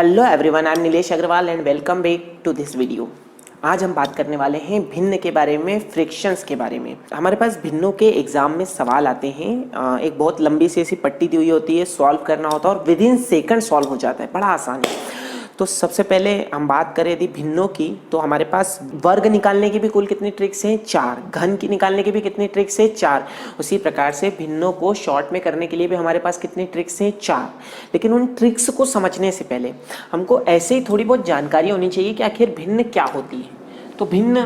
Hello everyone, I am Nilesh Agarwal and welcome back to this video. आज हम बात करने वाले हैं भिन्न के बारे में, फ्रिक्शंस के बारे में। हमारे पास भिन्नों के एग्जाम में सवाल आते हैं। एक बहुत लंबी सी ऐसी पट्टी दी हुई होती है, सॉल्व करना होता है और विद इन सेकंड सॉल्व हो जाता है, बड़ा आसान है। तो सबसे पहले हम बात करें यदि भिन्नों की, तो हमारे पास वर्ग निकालने की भी कुल कितनी ट्रिक्स हैं? 4। घन की निकालने की भी कितनी ट्रिक्स है? 4। उसी प्रकार से भिन्नों को शॉर्ट में करने के लिए भी हमारे पास कितनी ट्रिक्स हैं? 4। लेकिन उन ट्रिक्स को समझने से पहले हमको ऐसे ही थोड़ी बहुत जानकारी होनी चाहिए कि आखिर भिन्न क्या होती है। तो भिन्न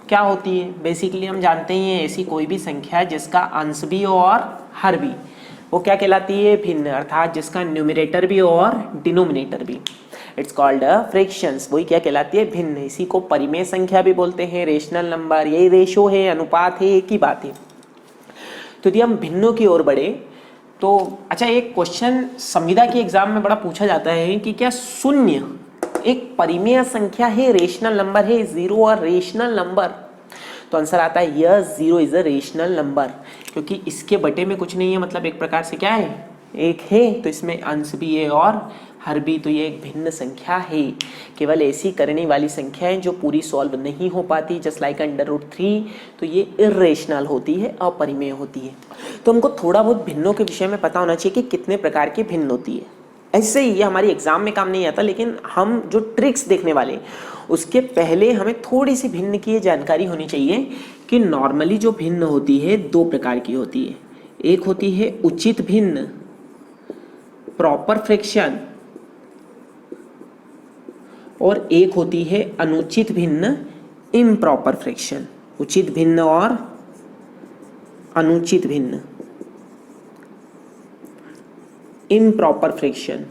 क्या होती है? बेसिकली हम जानते ही हैं, ऐसी कोई भी संख्या है जिसका अंश भी हो और हर भी, वो क्या कहलाती है? भिन्न। अर्थात जिसका न्यूमरेटर भी हो और डिनोमिनेटर भी, इट्स कॉल्ड अ फ्रैक्शंस। वही क्या कहलाती है? भिन्न। इसी को परिमेय संख्या भी बोलते हैं, रेशनल नंबर। यही रेशो है, अनुपात है, एक ही बात है। तो यदि हम भिन्नों की ओर बढ़े तो अच्छा, एक क्वेश्चन संविदा के एग्जाम में बड़ा पूछा जाता है कि क्या शून्य एक परिमेय संख्या है, रेशनल नंबर है? जीरो और रेशनल नंबर, तो आंसर आता है yes, zero is a rational number, क्योंकि इसके बटे में कुछ नहीं है, मतलब एक प्रकार से क्या है? एक है। तो इसमें अंश भी है और हर भी, तो ये एक भिन्न संख्या है। केवल ऐसी करने वाली संख्याएं जो पूरी सॉल्व नहीं हो पाती, जस्ट लाइक √3, तो ये इर्रेशनल होती है, अपरिमेय होती है। तो हमको थोड़ा बहुत भिन्नों के विषय में पता होना चाहिए कि कितने प्रकार की भिन्न होती है। ऐसे ही ये हमारी एग्जाम में काम नहीं आता, लेकिन हम जो ट्रिक्स देखने वाले उसके पहले हमें थोड़ी सी भिन्न की जानकारी होनी चाहिए कि नॉर्मली जो भिन्न होती है 2 प्रकार की होती है। एक होती है उचित भिन्न, प्रॉपर फ्रैक्शन, और एक होती है अनुचित भिन्न, इम्प्रॉपर फ्रैक्शन। उचित भिन्न और अनुचित भिन्न, इम्प्रॉपर फ्रैक्शन।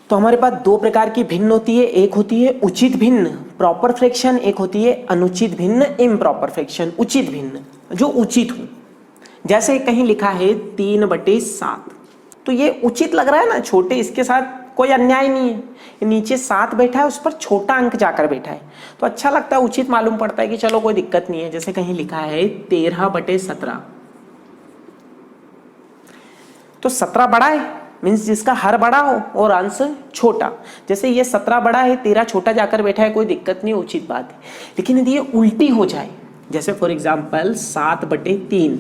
तो हमारे पास 2 प्रकार की भिन्न होती है। एक होती है उचित भिन्न, प्रॉपर फ्रैक्शन। एक होती है अनुचित भिन्न, इम्प्रॉपर फ्रैक्शन। उचित भिन्न जो उचित हो, जैसे कहीं लिखा है 3/7, तो ये उचित लग रहा है ना, छोटे, इसके साथ कोई अन्याय नहीं है। नीचे 7 बैठा है, उस पर छोटा अंक जाकर बैठा है, तो अच्छा लगता है, उचित मालूम पड़ता है कि चलो कोई दिक्कत नहीं है। जैसे कहीं लिखा है 13/17, तो 17 बड़ा है, मीन्स जिसका हर बड़ा हो और अंश छोटा। जैसे ये 17 बड़ा है, 13 छोटा जाकर बैठा है, कोई दिक्कत नहीं, उचित बात है। लेकिन यदि ये उल्टी हो जाए, जैसे फॉर एग्जाम्पल 7/3,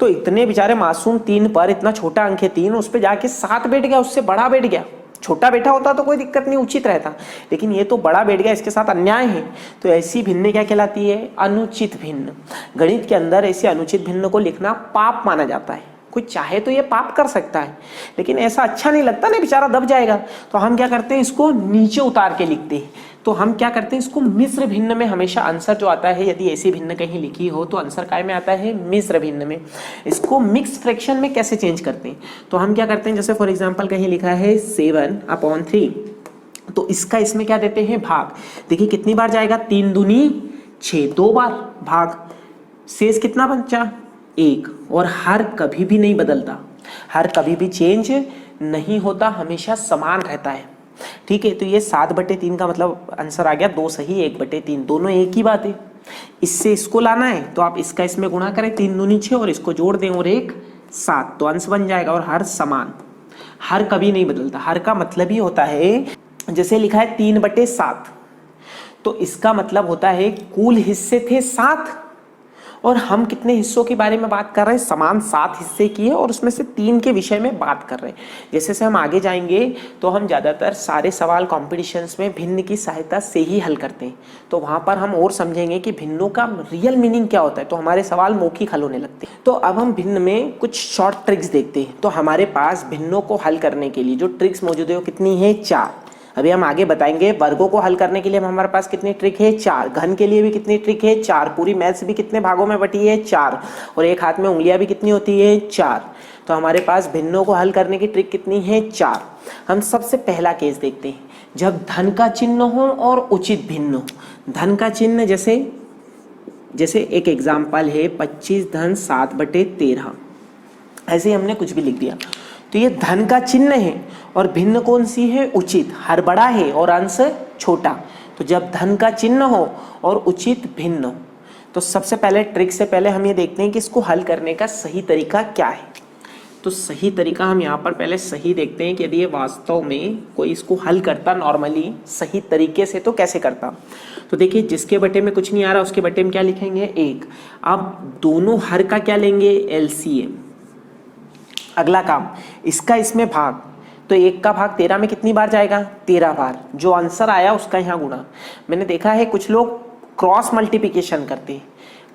तो इतने बेचारे मासूम 3 पर इतना छोटा अंक है 3, उस पर जाके 7 बैठ गया, उससे बड़ा बैठ गया। छोटा बैठा होता तो कोई दिक्कत नहीं, उचित रहता, लेकिन ये तो बड़ा बैठ गया, इसके साथ अन्याय है। तो ऐसी भिन्न क्या कहलाती है? अनुचित भिन्न। गणित के अंदर ऐसी अनुचित भिन्न को लिखना पाप माना जाता है। कोई चाहे तो ये पाप कर सकता है, लेकिन ऐसा अच्छा नहीं लगता ना, बेचारा दब जाएगा। तो हम क्या करते हैं, इसको नीचे उतार के लिखते हैं। तो हम क्या करते हैं, इसको मिश्र भिन्न में हमेशा आंसर जो आता है, यदि ऐसी भिन्न कहीं लिखी हो तो आंसर काय में आता है? मिश्र भिन्न में। इसको मिक्स फ्रैक्शन में कैसे चेंज करते हैं, तो हम क्या करते हैं, जैसे फॉर एग्जांपल कहीं लिखा है 7/3, तो इसका इसमें क्या देते हैं? भाग। देखिए कितनी बार जाएगा? 3 दूनी 6, 2 बार भाग। शेष कितना बचा? 1। और हर कभी भी नहीं बदलता, हर कभी भी चेंज नहीं होता, हमेशा समान रहता है। ठीक है, तो ये 7/3 का मतलब आंसर आ गया 2 सही 1/3, दोनों एक ही बात है। इससे इसको लाना है तो आप इसका इसमें गुणा करें, 3 दूनी 6, और इसको जोड़ दें और 1 7, तो अंश बन जाएगा। और हर समान, हर कभी नहीं बदलता। हर का मतलब ही होता है, जैसे लिखा है 3/7, तो इसका मतलब होता है कुल हिस्से थे 7, और हम कितने हिस्सों के बारे में बात कर रहे हैं? समान 7 हिस्से की है, और उसमें से 3 के विषय में बात कर रहे हैं। जैसे से हम आगे जाएंगे तो हम ज़्यादातर सारे सवाल कॉम्पिटिशन्स में भिन्न की सहायता से ही हल करते हैं, तो वहाँ पर हम और समझेंगे कि भिन्नों का रियल मीनिंग क्या होता है, तो हमारे सवाल मौखिक हल होने लगते हैं। तो अब हम भिन्न में कुछ शॉर्ट ट्रिक्स देखते हैं। तो हमारे पास भिन्नों को हल करने के लिए जो ट्रिक्स मौजूद है वो कितनी है? 4। अभी हम आगे बताएंगे। वर्गों को हल करने के लिए हमारे पास कितनी ट्रिक है? 4। घन के लिए भी कितनी ट्रिक है? 4। पूरी मैथ्स भी कितने भागों में बटी है? 4। और एक हाथ में उंगलियां भी कितनी होती है? 4। तो हमारे पास भिन्नों को हल करने की ट्रिक कितनी है? 4। हम सबसे पहला केस देखते हैं, जब धन का चिन्ह हो और उचित भिन्न हो। धन का चिन्ह जैसे एक एग्जाम्पल है 25 धन 7/13, ऐसे ही हमने कुछ भी लिख दिया, तो ये धन का चिन्ह है। और भिन्न कौन सी है? उचित। हर बड़ा है और अंश छोटा। तो जब धन का चिन्ह हो और उचित भिन्न हो, तो सबसे पहले ट्रिक से पहले हम ये देखते हैं कि इसको हल करने का सही तरीका क्या है। तो सही तरीका हम यहाँ पर पहले सही देखते हैं कि यदि ये वास्तव में कोई इसको हल करता नॉर्मली सही तरीके से तो कैसे करता। तो देखिए जिसके बटे में कुछ नहीं आ रहा उसके बटे में क्या लिखेंगे 1। अब दोनों हर का क्या लेंगे एलसीएम। अगला काम इसका इसमें भाग, तो 1 का भाग 13 में कितनी बार जाएगा 13 बार। जो आंसर आया उसका यहाँ गुणा। मैंने देखा है कुछ लोग क्रॉस मल्टीप्लिकेशन करते हैं,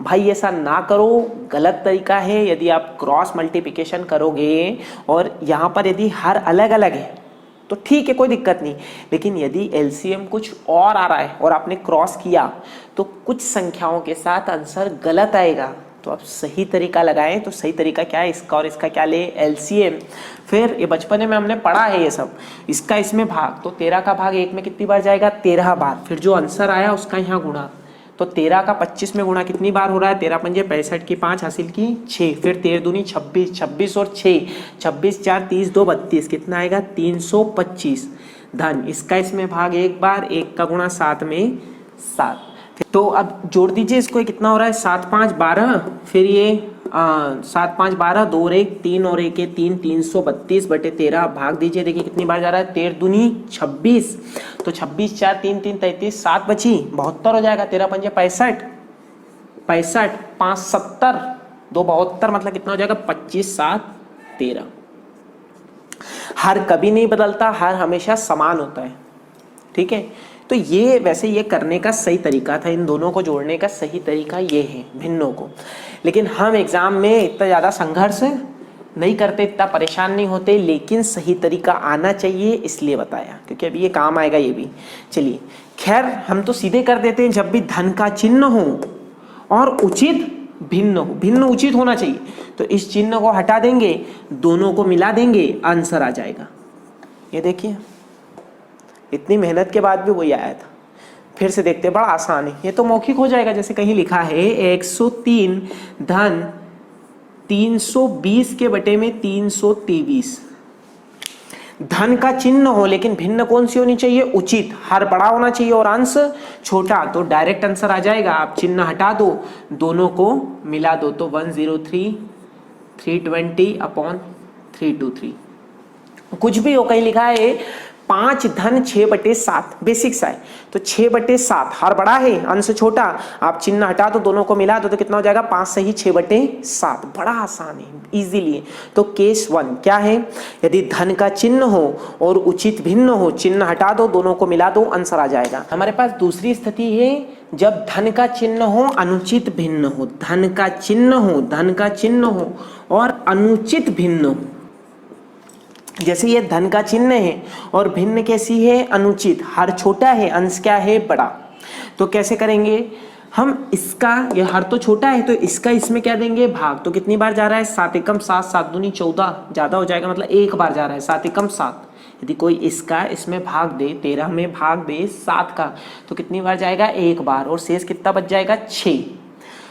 भाई ऐसा ना करो, गलत तरीका है। यदि आप क्रॉस मल्टीप्लिकेशन करोगे और यहाँ पर यदि हर अलग अलग है तो ठीक है कोई दिक्कत नहीं, लेकिन यदि एलसीएम कुछ और आ रहा है और आपने क्रॉस किया तो कुछ संख्याओं के साथ आंसर गलत आएगा। तो आप सही तरीका लगाएं। तो सही तरीका क्या है, इसका और इसका क्या ले एलसीएम। फिर ये बचपने में हमने पढ़ा है ये सब, इसका इसमें भाग, तो 13 का भाग 1 में कितनी बार जाएगा 13 बार। फिर जो आंसर आया उसका यहाँ गुणा, तो 13 का 25 में गुणा कितनी बार हो रहा है 13 पंजे 65 की 5 हासिल की 6, फिर 13 दूनी 26, 26 और 6, 26 4 30 2 32, कितना आएगा 325 धन। इसका इसमें भाग 1 बार, 1 का गुणा 7 में 7। तो अब जोड़ दीजिए इसको, कितना हो रहा है 7 5 12, फिर ये 7 5 12, 2 और 1 3 और 1 3, 332 बटे 13 भाग दीजिए। देखिए कितनी बार जा रहा है 13 दूनी 26, तो 26 4 3 3 33, 7 बची 72 हो जाएगा। 13 पंजे 65, 65 5 70, 2 72, मतलब कितना हो जाएगा 25 7 13। हर कभी नहीं बदलता, हर हमेशा समान होता है। ठीक है, तो ये वैसे ये करने का सही तरीका था, इन दोनों को जोड़ने का सही तरीका ये है भिन्नों को। लेकिन हम एग्जाम में इतना ज़्यादा संघर्ष नहीं करते, इतना परेशान नहीं होते, लेकिन सही तरीका आना चाहिए इसलिए बताया, क्योंकि अभी ये काम आएगा ये भी। चलिए खैर हम तो सीधे कर देते हैं, जब भी धन का चिन्ह हो और उचित भिन्न हो, भिन्न उचित होना चाहिए, तो इस चिन्ह को हटा देंगे, दोनों को मिला देंगे, आंसर आ जाएगा। ये देखिए इतनी मेहनत के बाद भी वही आया था। फिर से देखते, बड़ा आसान है, ये तो मौखिक हो जाएगा। जैसे कहीं लिखा है 103 धन 320 के बटे में 323। धन का चिन्ह हो लेकिन भिन्न कौन सी होनी चाहिए उचित, हर बड़ा होना चाहिए और अंश छोटा, तो डायरेक्ट आंसर आ जाएगा। आप चिन्ह हटा दो, दोनों को मिला दो, तो 103 320 अपॉन 323। कुछ भी हो, कहीं लिखा है 5 धन 6 बटे 7, बेसिक सा है, तो 6 बटे 7 हर बड़ा है अंश छोटा, आप चिन्ह हटा दो, दोनों को मिला दो, तो कितना हो जाएगा 5 से ही 6 बटे 7। बड़ा आसान है, इजीली है। तो केस 1 क्या है, यदि धन का चिन्ह हो और उचित भिन्न हो, चिन्ह हटा दो, दोनों को मिला दो, आंसर आ जाएगा। हमारे पास दूसरी स्थिति है, जब धन का चिन्ह हो अनुचित भिन्न हो, धन का चिन्ह हो, धन का चिन्ह हो और अनुचित भिन्न हो। जैसे ये धन का चिन्ह है और भिन्न कैसी है अनुचित, हर छोटा है अंश क्या है बड़ा। तो कैसे करेंगे हम, इसका ये हर तो छोटा है तो इसका इसमें क्या देंगे भाग, तो कितनी बार जा रहा है 7 एकम 7, 7 दूनी 14, ज्यादा हो जाएगा, मतलब एक बार जा रहा है 7 एकम 7। यदि कोई इसका इसमें भाग दे, 13 में भाग दे 7 का, तो कितनी बार जाएगा एक बार, और शेष कितना बच जाएगा 6।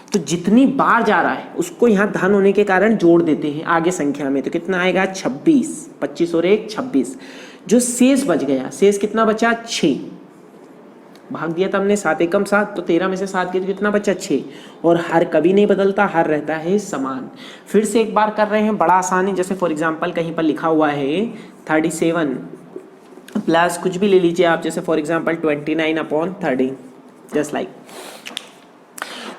तो जितनी बार जा रहा है उसको यहाँ धन होने के कारण जोड़ देते हैं आगे संख्या में, तो कितना आएगा 26, 25 और 1 26। जो शेष बच गया, शेष कितना बचा 6, भाग दिया था हमने 7 एकम 7, तो 13 में से 7 के तो कितना बचा 6, और हर कभी नहीं बदलता, हर रहता है समान। फिर से एक बार कर रहे हैं, बड़ा आसान है। जैसे फॉर एग्जाम्पल कहीं पर लिखा हुआ है 37 प्लस कुछ भी ले लीजिए आप, जैसे for example 29 upon 30, just like.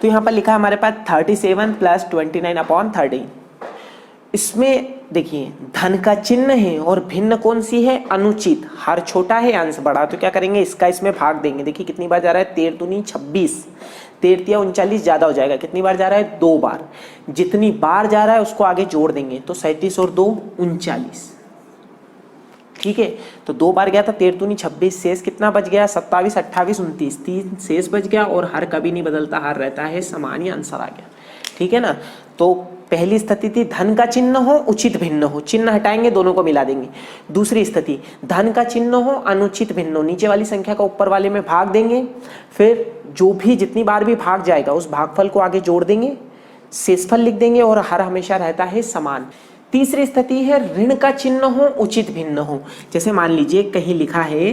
तो यहाँ पर लिखा है हमारे पास 37 प्लस 29 अपॉन 30। इसमें देखिए धन का चिन्ह है और भिन्न कौन सी है अनुचित, हर छोटा है अंश बड़ा, तो क्या करेंगे इसका इसमें भाग देंगे। देखिए कितनी बार जा रहा है 13 दूनी 26, 13 या 39, ज्यादा हो जाएगा, कितनी बार जा रहा है 2 बार। जितनी बार जा रहा है उसको आगे जोड़ देंगे, तो 37 और 2 39। ठीक है, तो 2 बार गया था 13 दूनी 26, शेष कितना बच गया 27 28 29, 3 शेष बच गया, और हर कभी नहीं बदलता, हर रहता है समान, ही आंसर आ गया। ठीक है ना, तो पहली स्थिति थी धन का चिन्ह हो उचित भिन्न हो, चिन्ह हटाएंगे दोनों को मिला देंगे। दूसरी स्थिति धन का चिन्ह हो अनुचित भिन्न हो, नीचे वाली संख्या का ऊपर वाले में भाग देंगे, फिर जो भी जितनी बार भी भाग जाएगा उस भागफल को आगे जोड़ देंगे, शेषफल लिख देंगे, और हर हमेशा रहता है समान। तीसरी स्थिति है ऋण का चिन्ह हो उचित भिन्न हो। जैसे मान लीजिए कहीं लिखा है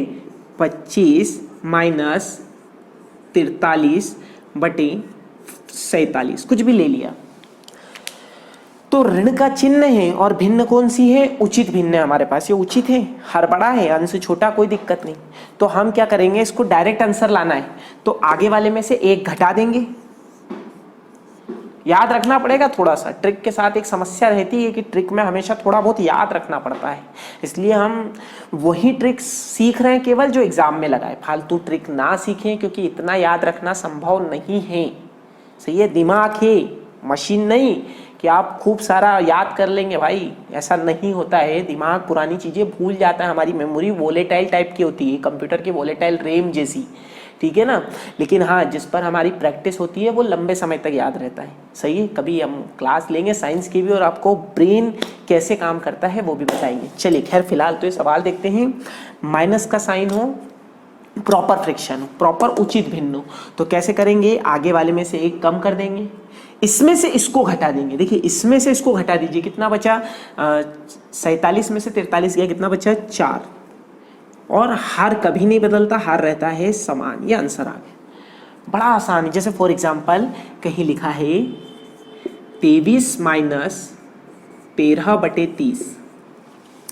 25 माइनस 43 बटे 47, कुछ भी ले लिया। तो ऋण का चिन्ह है और भिन्न कौन सी है? उचित भिन्न है हमारे पास, ये उचित है, हर बड़ा है, अंश छोटा, कोई दिक्कत नहीं। तो हम क्या करेंगे, इसको डायरेक्ट आंसर लाना है, तो आगे वाले में से एक घटा देंगे। याद रखना पड़ेगा थोड़ा सा, ट्रिक के साथ एक समस्या रहती है कि ट्रिक में हमेशा थोड़ा बहुत याद रखना पड़ता है, इसलिए हम वही ट्रिक सीख रहे हैं केवल जो एग्जाम में लगाए, फालतू ट्रिक ना सीखें, क्योंकि इतना याद रखना संभव नहीं है। सही है, दिमाग है, मशीन नहीं कि आप खूब सारा याद कर लेंगे भाई, ऐसा नहीं होता है। दिमाग पुरानी चीजें भूल जाता है, हमारी मेमोरी वोलेटाइल टाइप की होती है, कंप्यूटर की वोलेटाइल रैम जैसी, ठीक है ना। लेकिन हाँ, जिस पर हमारी प्रैक्टिस होती है वो लंबे समय तक याद रहता है। सही है, कभी हम क्लास लेंगे साइंस की भी और आपको ब्रेन कैसे काम करता है वो भी बताएंगे। चलिए खैर फिलहाल तो ये सवाल देखते हैं। माइनस का साइन हो, प्रॉपर फ्रिक्शन हो, प्रॉपर उचित भिन्न हो, तो कैसे करेंगे? आगे वाले में से एक कम कर देंगे, इसमें से इसको घटा देंगे। देखिए इसमें से इसको घटा दीजिए, कितना बचा? 47 में से 43 गया, कितना बचा? 4। और हार कभी नहीं बदलता, हार रहता है समान, ये आंसर आ गया। बड़ा आसान है। जैसे फॉर एग्जांपल कहीं लिखा है 23 माइनस 13/30,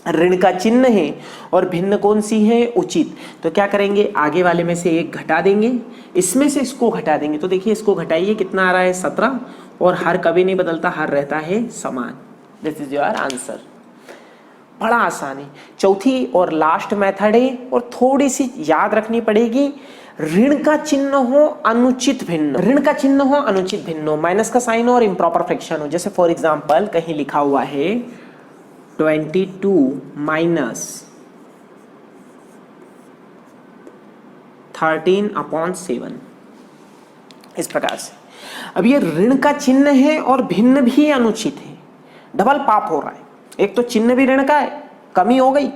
ऋण का चिन्ह है और भिन्न कौन सी है? उचित। तो क्या करेंगे? आगे वाले में से एक घटा देंगे, इसमें से इसको घटा देंगे। तो देखिए इसको घटाइए, कितना आ रहा है? 17, और हर कभी नहीं बदलता, हर रहता है समान। This is your answer. बड़ा आसान है। चौथी और लास्ट मेथड है और थोड़ी सी याद रखनी पड़ेगी, ऋण का चिन्ह हो अनुचित भिन्न, ऋण का चिन्ह हो अनुचित भिन्न हो, माइनस का साइन हो और इम्प्रॉपर फ्रैक्शन हो। जैसे फॉर एग्जांपल कहीं लिखा हुआ है 22 माइनस 13/7, इस प्रकार से। अब ये ऋण का चिन्ह है और भिन्न भी अनुचित है, डबल पाप हो रहा है। एक तो चिन्ह भी ऋण का है, कमी हो गई,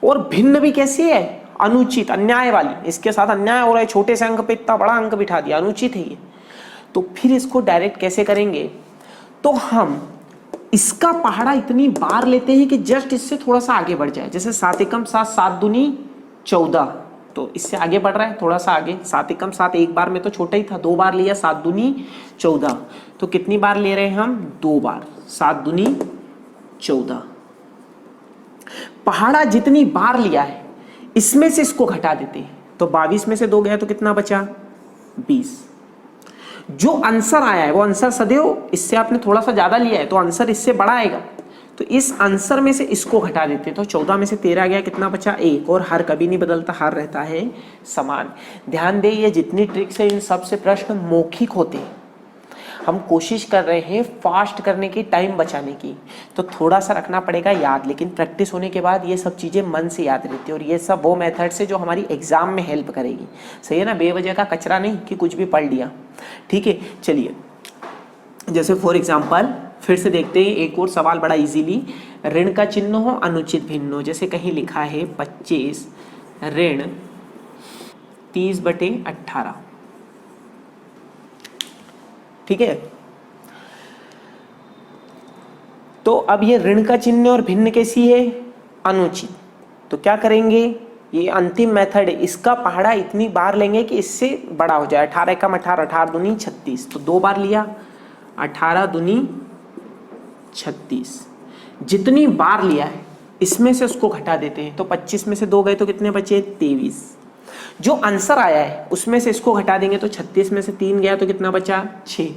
और भिन्न भी कैसी है? अनुचित, अन्याय वाली। इसके साथ अन्याय हो रहा है, छोटे से अंक पे इतना बड़ा अंक बिठा दिया, अनुचित है ये। तो फिर इसको डायरेक्ट कैसे करेंगे? तो हम इसका पहाड़ा इतनी बार लेते हैं कि जस्ट इससे थोड़ा सा आगे बढ़ जाए। जैसे 7 एकम 7, 7 दूनी 14, तो इससे आगे बढ़ रहा है थोड़ा सा आगे। 7 एकम 7 एक बार में तो छोटा ही था, 2 बार लिया, 7 दूनी 14। तो कितनी बार ले रहे हैं हम? 2 बार, 7 दूनी 14। पहाड़ा जितनी बार लिया है इसमें से इसको घटा देते हैं, तो 22 में से 2 गया तो कितना बचा? 20। जो आंसर आया है वो आंसर सदैव, इससे आपने थोड़ा सा ज्यादा लिया है तो आंसर इससे बड़ा आएगा, तो इस आंसर में से इसको घटा देते हैं। तो 14 में से 13 गया, कितना बचा? 1। और हर कभी नहीं बदलता, हर रहता है समान। ध्यान दें, ये जितनी ट्रिक्स है इन सब से प्रश्न मौखिक होते हैं। हम कोशिश कर रहे हैं फास्ट करने की, टाइम बचाने की, तो थोड़ा सा रखना पड़ेगा याद, लेकिन प्रैक्टिस होने के बाद ये सब चीज़ें मन से याद रहती है। और ये सब वो मेथड से जो हमारी एग्जाम में हेल्प करेगी। सही है ना, बेवजह का कचरा नहीं कि कुछ भी पढ़ लिया। ठीक है, चलिए जैसे फॉर एग्जाम्पल फिर से देखते हैं एक और सवाल बड़ा इजीली। ऋण का चिन्ह हो अनुचित भिन्न हो, जैसे कहीं लिखा है 25 ऋण 30/18, ठीक है। तो अब ये ऋण का चिन्ह और भिन्न कैसी है? अनुचित। तो क्या करेंगे? ये अंतिम मेथड है, इसका पहाड़ा इतनी बार लेंगे कि इससे बड़ा हो जाए। 18 एकम 18, 18 दूनी 36, तो 2 बार लिया, 18 दूनी 36। जितनी बार लिया है इसमें से उसको घटा देते हैं, तो 25 में से 2 गए तो कितने बचे? 23। जो आंसर आया है उसमें से इसको घटा देंगे, तो 36 में से 3 गया तो कितना बचा? 6।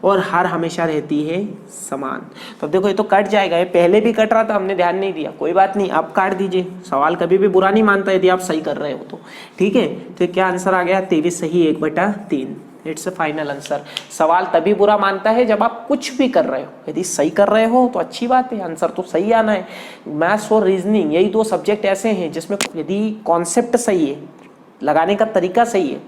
और हर हमेशा रहती है समान। तो देखो ये तो कट जाएगा, ये पहले भी कट रहा था, हमने ध्यान नहीं दिया, कोई बात नहीं, आप काट दीजिए। सवाल कभी भी बुरा नहीं मानता यदि आप सही कर रहे हो तो, ठीक है। तो क्या आंसर आ गया? 23 सही, 1/3। It's a final answer. सवाल तभी बुरा मानता है जब आप कुछ भी कर रहे हो, यदि सही कर रहे हो तो अच्छी बात है, आंसर तो सही आना है। मैथ्स और रीजनिंग यही 2 सब्जेक्ट ऐसे हैं जिसमें यदि कॉन्सेप्ट सही है, लगाने का तरीका सही है,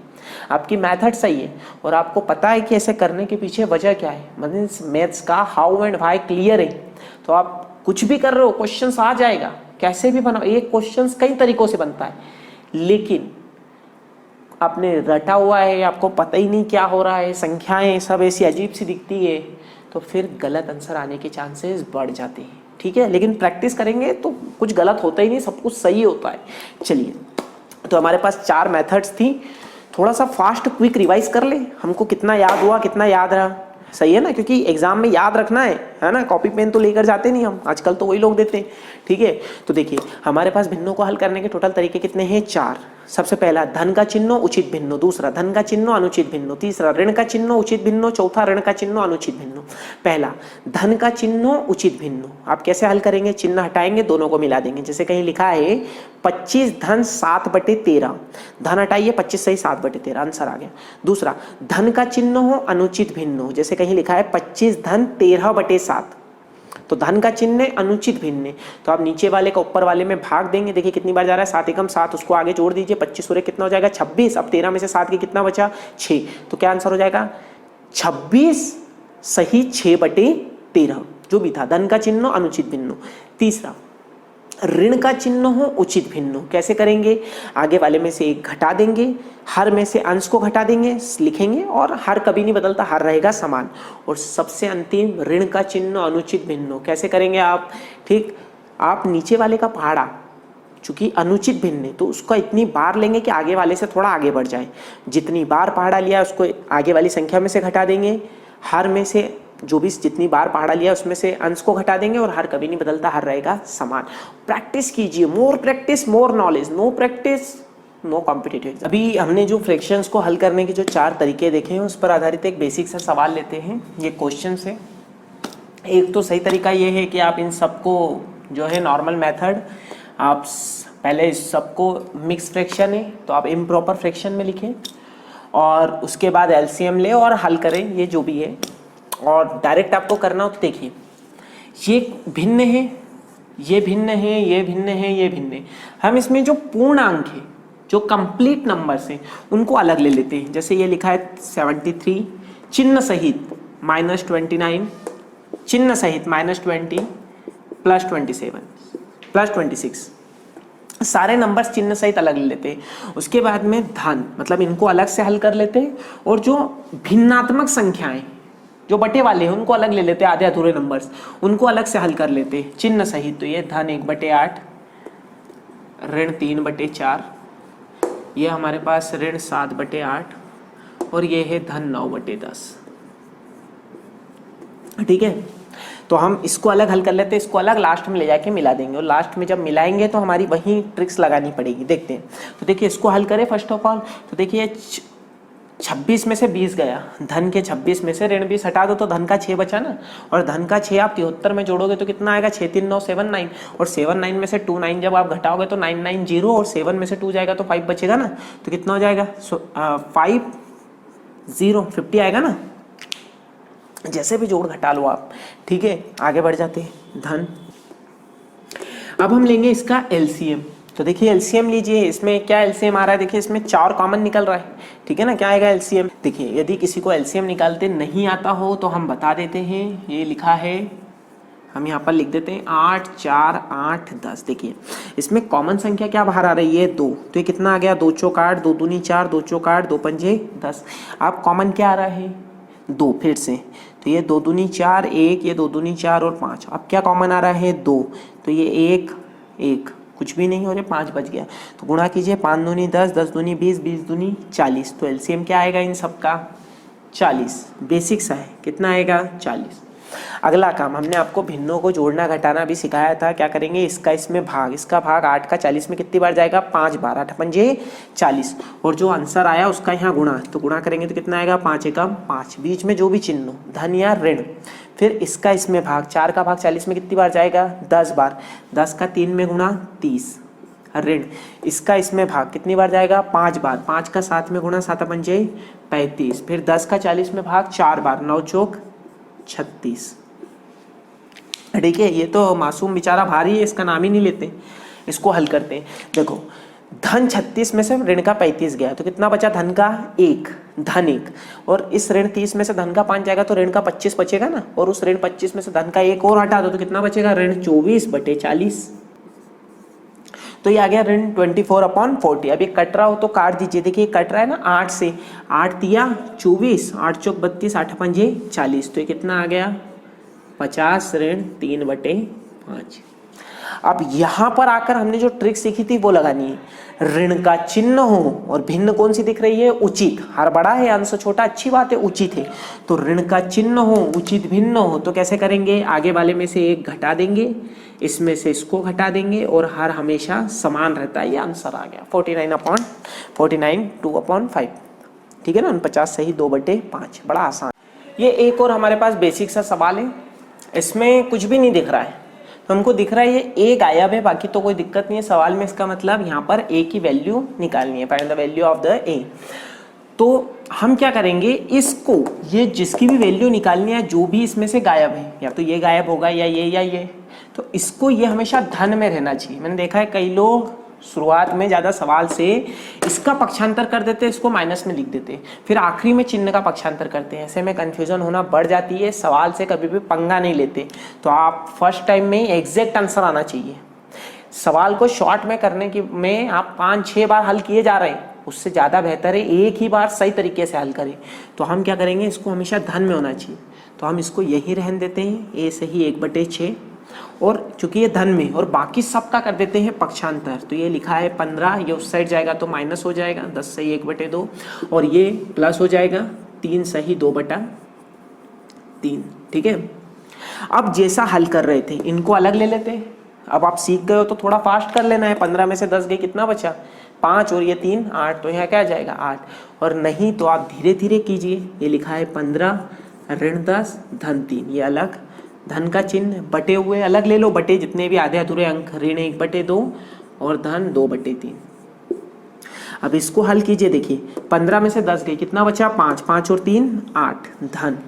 आपकी मेथड सही है, और आपको पता है कि ऐसे करने के पीछे वजह क्या है, मतलब मैथ्स का हाउ एंड व्हाई क्लियर है, तो आप कुछ भी कर रहे हो क्वेश्चंस आ जाएगा, कैसे भी बनाओ। एक क्वेश्चंस कई तरीकों से बनता है, लेकिन आपने रटा हुआ है, आपको पता ही नहीं क्या हो रहा है, संख्याएं सब ऐसी अजीब सी दिखती है, तो फिर गलत आंसर आने के चांसेस बढ़ जाते हैं। ठीक है, लेकिन प्रैक्टिस करेंगे तो कुछ गलत होता ही नहीं, सब कुछ सही होता है। चलिए, तो हमारे पास 4 मेथड्स थी, थोड़ा सा फास्ट क्विक रिवाइज कर ले, हमको कितना याद हुआ कितना याद रहा, सही है ना, क्योंकि एग्जाम में याद रखना है ना, कॉपी पेन तो लेकर जाते नहीं हम, आजकल तो वही लोग देते हैं। ठीक है, तो देखिए हमारे पास भिन्नों को हल करने के टोटल तरीके कितने हैं, 4। सबसे पहला धन का चिन्ह उचित भिन्नो, दूसरा धन का चिन्ह अनुचित भिन्नो, तीसरा ऋण का चिन्ह उचित भिन्नो, चौथा ऋण का चिन्ह अनुचित भिन्नो। पहला धन का चिन्ह उचित भिन्नो, आप कैसे हल करेंगे, चिन्ह हटाएंगे, दोनों को मिला देंगे। जैसे कहीं लिखा है 25 धन 7/13, धन हटाइए 25 सही 7/13, आंसर आ गया। दूसरा धन का चिन्ह हो अनुचित भिन्न, जैसे कहीं लिखा है 25 धन 13/7, तो धन का चिन्ह अनुचित भिन्न, तो आप नीचे वाले का ऊपर वाले में भाग देंगे। देखिए कितनी बार जा रहा है, 7 एकम 7, उसको आगे जोड़ दीजिए, 25 और कितना हो जाएगा 26। अब 13 में से 7 के कितना बचा 6, तो क्या आंसर हो जाएगा 26 सही 6/13, जो भी था धन का चिन्ह अनुचित भिन्न। तीसरा ऋण का चिन्ह हो उचित भिन्न, कैसे करेंगे, आगे वाले में से एक घटा देंगे, हर में से अंश को घटा देंगे, लिखेंगे, और हर कभी नहीं बदलता, हर रहेगा समान। और सबसे अंतिम ऋण का चिन्ह अनुचित भिन्न, कैसे करेंगे आप, ठीक, आप नीचे वाले का पहाड़ा चूंकि अनुचित भिन्न है तो उसको इतनी बार लेंगे कि आगे वाले से थोड़ा आगे बढ़ जाए, जितनी बार पहाड़ा लिया उसको आगे वाली संख्या में से घटा देंगे, हर में से जो भी जितनी बार पहाड़ा लिया उसमें से अंश को घटा देंगे, और हर कभी नहीं बदलता, हर रहेगा समान। प्रैक्टिस कीजिए, more practice more knowledge, no practice no competitive. अभी हमने जो फ्रैक्शंस को हल करने के जो 4 तरीके देखे हैं उस पर आधारित एक बेसिक सा सवाल लेते हैं। ये क्वेश्चन से एक तो सही तरीका ये है कि आप इन सबको जो है नॉर्मल मेथड, आप पहले इस सबको मिक्स फ्रैक्शन है तो आप इम्प्रॉपर फ्रैक्शन में लिखें, और उसके बाद एलसीएम ले और हल करें, ये जो भी है। और डायरेक्ट आपको करना हो तो देखिए ये भिन्न है, ये भिन्न है, ये भिन्न है, ये भिन्न है, हम इसमें जो पूर्णांक है, जो कंप्लीट नंबर्स हैं, उनको अलग ले लेते हैं। जैसे ये लिखा है 73 चिन्ह सहित -29, चिन्ह सहित -20 +27 +26, सारे नंबर्स चिन्ह सहित अलग ले लेते हैं। उसके बाद में धन, मतलब इनको अलग से हल कर लेते हैं, और जो भिन्नात्मक संख्याएं जो बटे वाले हैं उनको अलग ले लेते हैं, आधे अधूरे नंबर्स उनको अलग से हल कर लेते हैं चिन्ह सहित। तो ये धन 1/8, ऋण 3/4, ये हमारे पास ऋण 7/8, और ये है धन 9/10। ठीक है, तो हम इसको अलग हल कर लेते हैं, इसको अलग लास्ट में ले जाके मिला देंगे, और लास्ट में जब मिलाएंगे तो हमारी वही ट्रिक्स लगानी पड़ेगी। देखते हैं, तो देखिए इसको हल करें फर्स्ट ऑफ ऑल। तो देखिए 26 में से 20 गया, धन के 26 में से ऋण 20 हटा दो तो धन का 6 बचा ना, और धन का 6 आप 73 में जोड़ोगे तो कितना आएगा 6 3 9 7 9, और 7 9 में से 2 9 जब आप घटाओगे तो 9 9 0, और 7 में से 2 जाएगा तो 5 बचेगा ना, तो कितना हो जाएगा 5 0 50 आएगा ना। जैसे भी जोड़ घटा लो आप, ठीक है, आगे बढ़ जाते हैं। धन, अब हम लेंगे इसका एलसीएम। तो देखिए एलसीएम लीजिए, इसमें क्या एलसीएम आ रहा है, देखिए इसमें 4 कॉमन निकल रहा है, ठीक है ना। क्या आएगा एलसीएम, देखिए यदि किसी को एलसीएम निकालते नहीं आता हो तो हम बता देते हैं, ये लिखा है, हम यहाँ पर लिख देते हैं 8 4 8 10। देखिए इसमें कॉमन संख्या क्या बाहर आ रही है 2, तो ये कितना आ गया 2 चौक 8, 2 दूनी 4, 2 चौक 8, 2 पंजे 10। अब कॉमन क्या आ रहा है 2, फिर से, तो ये 2 दूनी 4 1, ये 2 दूनी 4 और 5। अब क्या कॉमन आ रहा है 2, तो ये 1 1 कुछ भी नहीं हो रहा, 5 बच गया, तो गुणा कीजिए, 5 दूनी 10, 10 दूनी 20, 20 दूनी 40। तो एलसीएम क्या आएगा इन सब का 40, बेसिक सा है, कितना आएगा 40। अगला काम, हमने आपको भिन्नों को जोड़ना घटाना भी सिखाया था, क्या करेंगे, इसका इसमें भाग, इसका भाग 8 का 40 में कितनी बार जाएगा 5 बार, 8 पंजे 40, और जो आंसर आया उसका यहाँ गुणा, तो गुणा करेंगे तो कितना आएगा 5 एकम 5, बीच में जो भी चिन्ह धन या ऋण, फिर इसका इसमें भाग, 4 का भाग 40 में कितनी बार जाएगा 10 बार, 10 का 3 में गुणा 30, ऋण, इसका इसमें भाग कितनी बार जाएगा 5 बार, 5 का 7 में गुणा 7 पंजे 35, फिर 10 का 40 में भाग 4 बार, 9 चौक 36। ठीक है, ये तो मासूम बेचारा भारी है, इसका नाम ही नहीं लेते, इसको हल करते हैं। देखो धन 36 में से ऋण का 35 गया, तो कितना बचा धन का 1, धन 1, और इस ऋण 30 में से धन का 5 जाएगा तो ऋण का 25 बचेगा ना, और उस ऋण 25 में से धन का 1 और हटा दो तो कितना बचेगा ऋण 24/40। तो ये आ गया ऋण 24/40। अब ये कट रहा हो तो काट दीजिए, देखिए कट रहा है ना 8 से, 8 तिया 24, 8 चौक 32, 8 पंजे 40, तो ये कितना आ गया 50 ऋण 3/5। अब यहां पर आकर हमने जो ट्रिक सीखी थी वो लगानी है, ऋण का चिन्ह हो और भिन्न कौन सी दिख रही है, उचित। हर बड़ा है अंश छोटा, अच्छी बात है, उचित है। तो ऋण का चिन्ह हो, उचित भिन्न हो, तो कैसे करेंगे, आगे वाले में से एक घटा देंगे, इसमें से इसको घटा देंगे और हर हमेशा समान रहता है। ये आंसर आ गया 49 2/5। ठीक है ना, 49 सही 2/5, बड़ा आसान। ये एक और हमारे पास बेसिक सा सवाल है, इसमें कुछ भी नहीं दिख रहा है, तो हमको दिख रहा है ये ए गायब है, बाकी तो कोई दिक्कत नहीं है सवाल में। इसका मतलब यहाँ पर ए की वैल्यू निकालनी है, find the value of the ए। तो हम क्या करेंगे, इसको ये जिसकी भी वैल्यू निकालनी है, जो भी इसमें से गायब है, या तो ये गायब होगा या ये, तो इसको ये हमेशा धन में रहना चाहिए। मैंने देखा है कई लोग शुरुआत में ज़्यादा सवाल से इसका पक्षांतर कर देते हैं, इसको माइनस में लिख देते हैं, फिर आखिरी में चिन्ह का पक्षांतर करते हैं। ऐसे में कंफ्यूजन होना बढ़ जाती है, सवाल से कभी भी पंगा नहीं लेते। तो आप फर्स्ट टाइम में एग्जैक्ट आंसर आना चाहिए। सवाल को शॉर्ट में करने की में आप 5-6 बार हल किए जा रहे हैं, उससे ज़्यादा बेहतर है एक ही बार सही तरीके से हल करें। तो हम क्या करेंगे, इसको हमेशा धन में होना चाहिए, तो हम इसको यही रहने देते हैं, ए सही 1/6, और चूंकि ये धन में, और बाकी सब का कर देते हैं पक्षांतर। तो ये लिखा है 15, ये उस साइड जाएगा तो माइनस हो जाएगा, 10 सही 1/2, और ये प्लस हो जाएगा 3 सही 2/3। ठीक है, अब जैसा हल कर रहे थे इनको अलग ले लेते हैं। अब आप सीख गए हो तो थोड़ा फास्ट कर लेना है। 15 में से 10 गए, कितना बचा, 5, और ये 3 8, तो यहाँ क्या जाएगा 8। और नहीं तो आप धीरे धीरे कीजिए, ये लिखा है 15 ऋण 10 धन 3, ये अलग, धन का चिन्ह, बटे हुए अलग ले लो, बटे जितने भी आधे अधूरे अंक, ऋण 1/2 और धन 2/3। अब इसको हल कीजिए, देखिए 15 में से 10 गए, कितना बचा 5, 5 और 3 8 धन।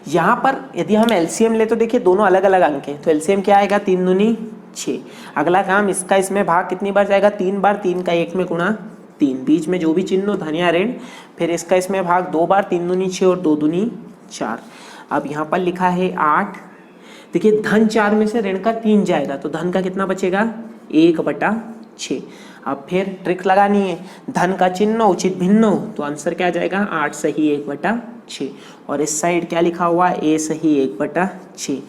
यहाँ पर यदि हम एलसीएम ले तो देखिए दोनों अलग अलग अंक हैं, तो एलसीएम क्या आएगा, 3 दूनी 6। अगला काम, इसका इसमें भाग कितनी बार जाएगा, 3 बार, 3 का 1 में गुणा 3, बीच में जो भी चिन्ह हो धन या ऋण, फिर इसका इसमें भाग 2 बार, 3 दूनी 6 और 2 दूनी 4। अब यहाँ पर लिखा है 8, देखिए धन 4 में से ऋण का 3 जाएगा, तो धन का कितना बचेगा 1/6। अब फिर ट्रिक लगानी है, धन का चिन्ह उचित भिन्न हो, तो आंसर क्या जाएगा 8 सही 1/6, और इस साइड क्या लिखा हुआ, ए सही 1/6।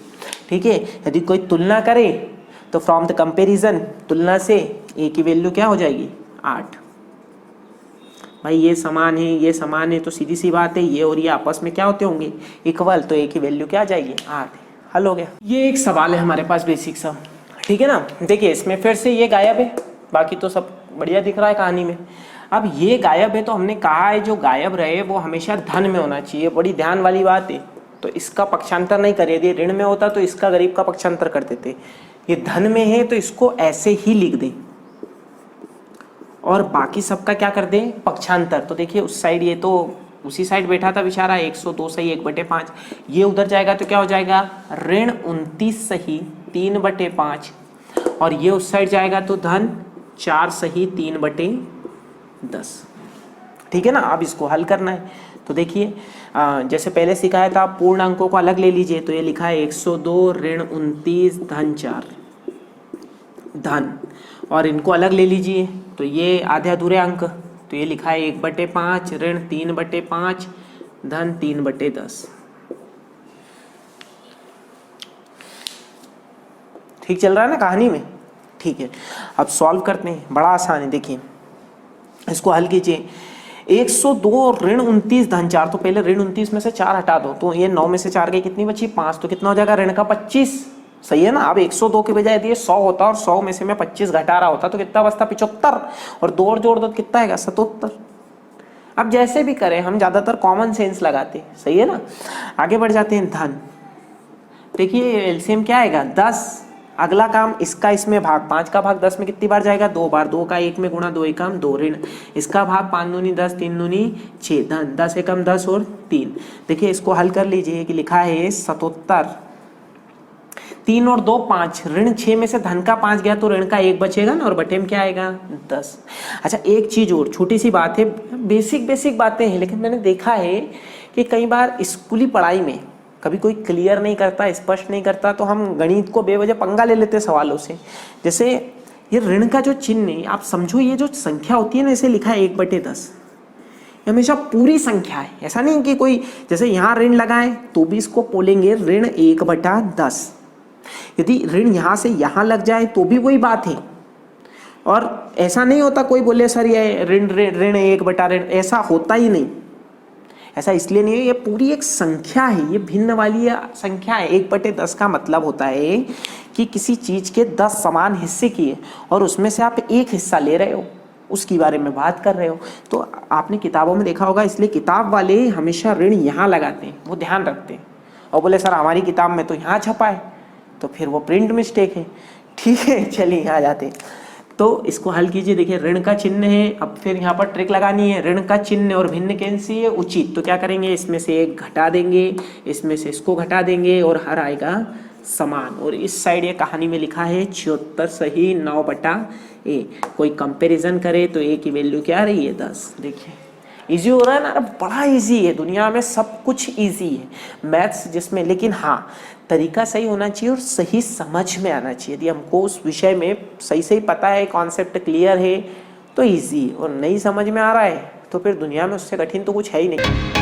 ठीक है, यदि कोई तुलना करे तो फ्रॉम द कंपेरिजन, तुलना से ए की वैल्यू क्या हो जाएगी 8। भाई ये समान है, ये समान है, तो सीधी सी बात है ये और ये आपस में क्या होते होंगे, इक्वल, तो ए की वैल्यू क्या आ जाएगी 8। हल हो गया। ये एक सवाल है हमारे पास बेसिक सा, ठीक है ना। देखिए इसमें फिर से ये गायब है, बाकी तो सब बढ़िया दिख रहा है कहानी में। अब ये गायब है तो हमने कहा है जो गायब रहे वो हमेशा धन में होना चाहिए, बड़ी ध्यान वाली बात है। तो इसका पक्षांतर नहीं करिए, यदि ऋण में होता तो इसका गरीब का पक्षांतर कर देते, ये धन में है तो इसको ऐसे ही लिख दें, और बाकी सबका क्या कर दें, पक्षांतर। तो देखिए उस साइड ये तो उसी साइड बैठा था बेचारा, 102 सही 1/5, ये उधर जाएगा तो क्या हो जाएगा ऋण 29 सही 3/5, और ये उस साइड जाएगा तो धन 4 सही 3/10। ठीक है ना। अब इसको हल करना है, तो देखिए जैसे पहले सिखाया था, पूर्ण अंकों को अलग ले लीजिए। तो ये लिखा है 102 ऋण 29 धन 4 धन, और इनको अलग ले लीजिए, तो ये आधे अधूरे अंक, तो ये लिखा है 1/5 ऋण 3/5 धन 3/10। ठीक चल रहा है ना कहानी में। ठीक है, अब सॉल्व करते हैं, बड़ा आसान है। देखिए इसको हल कीजिए, 102 ऋण 29 धन 4, तो पहले ऋण 29 में से 4 हटा दो, तो ये 9 में से 4 गई, कितनी बची 5, तो कितना हो जाएगा ऋण का 25। सही है ना। अब 102 के बजाय यदि 100 होता और 100 में से मैं 25 घटा रहा होता तो कितना बचता 75, और 2 और जोड़ दो कितना आएगा 77। अब जैसे भी करें हम ज्यादातर कॉमन सेंस लगाते, सही है ना। आगे बढ़ जाते हैं, धन। देखिए एलसीएम क्या आएगा 10। अगला काम, इसका इसमें भाग, 5 का भाग 10 में कितनी बार जाएगा 2 बार, 2 का 1 में गुणा 2 एकम 2 ऋण, इसका भाग 5 दूनी 10 3 दूनी 6 धन, 10 एकम 10 और 3। देखिए इसको हल कर लीजिए कि लिखा है 77, 3 और 2 5, ऋण 6 में से धन का 5 गया तो ऋण का 1 बचेगा ना, और बटे में क्या आएगा 10। अच्छा एक चीज और, छोटी सी बात है, बेसिक बातें हैं, लेकिन मैंने देखा है कि कई बार स्कूली पढ़ाई में कभी कोई क्लियर नहीं करता, स्पष्ट नहीं करता, तो हम गणित को बेवजह पंगा ले लेते सवालों से। जैसे ये ऋण का जो चिन्ह है, आप समझो ये जो संख्या होती है ना, इसे लिखा है 1/10, हमेशा पूरी संख्या है, ऐसा नहीं कि कोई जैसे यहाँ ऋण लगाए तो भी इसको बोलेंगे ऋण 1/10। यदि ऋण यहाँ से यहाँ लग जाए तो भी वही बात है। और ऐसा नहीं होता कोई बोले सर ये ऋण ऋण ऋण 1/ऋण, ऐसा होता ही नहीं। ऐसा इसलिए नहीं है, ये पूरी एक संख्या है, ये भिन्न वाली संख्या है। 1/10 का मतलब होता है कि किसी चीज के 10 समान हिस्से किए और उसमें से आप एक हिस्सा ले रहे हो, उसकी बारे में बात कर रहे हो। तो आपने किताबों में देखा होगा, इसलिए किताब वाले हमेशा ऋण यहाँ लगाते हैं, वो ध्यान रखते हैं। और बोले सर हमारी किताब में तो यहाँ छपा है, तो फिर वो प्रिंट मिस्टेक है। ठीक है, चलिए यहाँ जाते हैं। तो इसको हल कीजिए। देखिए ऋण का चिन्ह है, अब फिर यहाँ पर ट्रिक लगानी है। ऋण का चिन्ह और भिन्न कैंसी है, उचित। तो क्या करेंगे, इसमें से एक घटा देंगे, इसमें से इसको घटा देंगे और हर आएगा समान। और इस साइड ये कहानी में लिखा है 74 सही 9/a। कोई कंपैरिजन करे तो a की वैल्यू क्या आ रही है 10। देखिए इजी हो रहा है ना, बड़ा इजी है। दुनिया में सब कुछ इजी है मैथ्स जिसमें, लेकिन हाँ तरीका सही होना चाहिए और सही समझ में आना चाहिए। यदि हमको उस विषय में सही सही पता है, कॉन्सेप्ट क्लियर है तो इजी, और नहीं समझ में आ रहा है तो फिर दुनिया में उससे कठिन तो कुछ है ही नहीं।